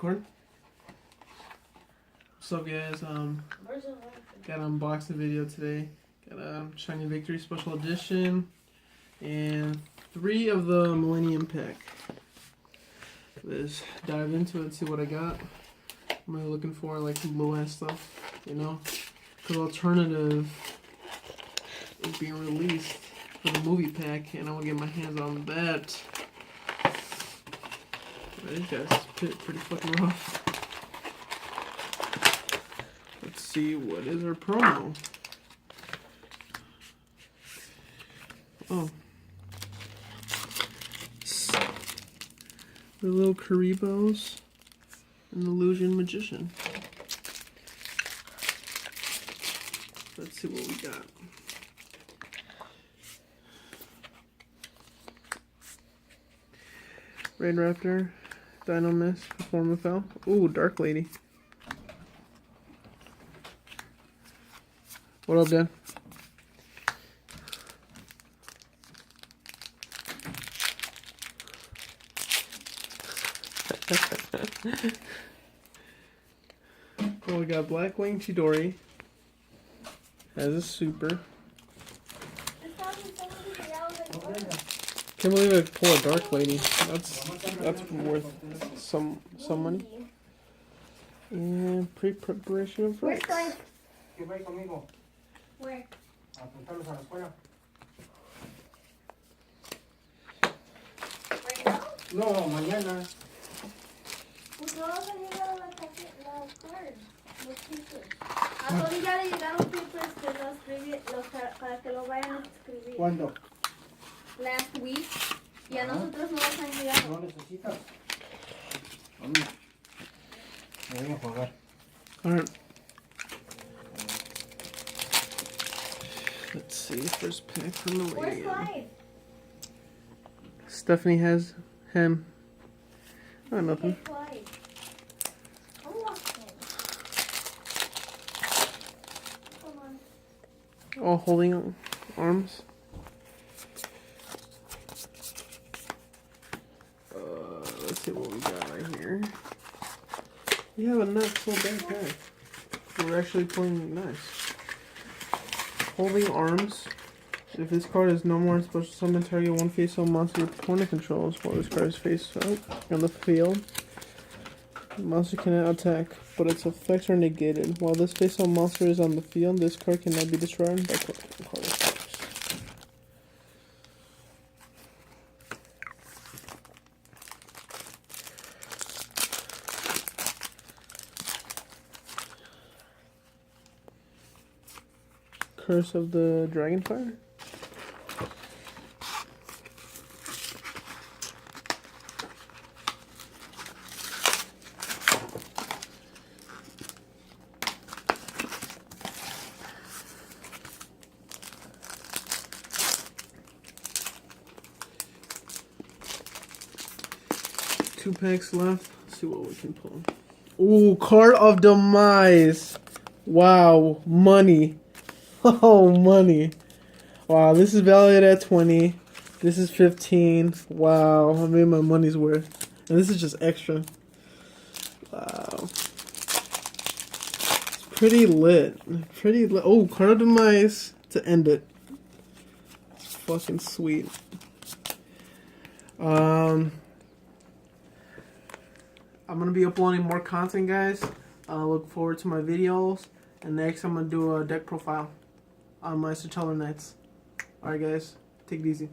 Record. What's up, guys? Got an unboxing video today. Got a Shiny Victory Special Edition and 3 of the Millennium Pack. Let's dive into it, see what I got. I'm really looking for like some low-end stuff, you know, because Alternative is being released for the movie pack, and I want to get my hands on that. These guys pretty fucking rough. Let's see, what is our promo? Oh. The little Karibos and Illusion Magician. Let's see what we got. Raid Raptor, Dino Mist, Performafell. Ooh, Dark Lady. What up, Dan? Oh, we got Blackwing Chidori. Has a super. Can't believe I pulled a Dark Lady. That's worth some money. And pre-preparation of rights. Where? Right now? No, mañana. Pues no vas a llegar a la card, los tickets. A Tony ya le llegaron tickets para que lo vayan a escribir. ¿Cuándo? Last week. Y a nosotros no nos han llegado. ¿No necesitas? Me voy a jugar. Alright. Let's see, first pack from the Where's lady. Clyde? Stephanie has him. Oh, nothing. Hey, Clyde. Come on. Come on. All holding arms. Let's see what we got right here. We have a not so bad pack. We're actually playing nice. Holding arms. If this card is no more special summon, target one face-up monster your opponent controls while this card is face up on the field. The monster cannot attack, but its effects are negated. While this face-up monster is on the field, this card cannot be destroyed by card effects. Curse of the Dragonfire. Two packs left. Let's see what we can pull. Ooh, Card of Demise. Wow, money. Oh, money. Wow, this is valued at 20. This is 15. Wow, I made my money's worth. And this is just extra. Wow. It's pretty lit. Pretty lit. Oh, Card of Demise to end it. It's fucking sweet. I'm going to be uploading more content, guys. Look forward to my videos. And next, I'm going to do a deck profile on my Satellar Knights. Alright, guys. Take it easy.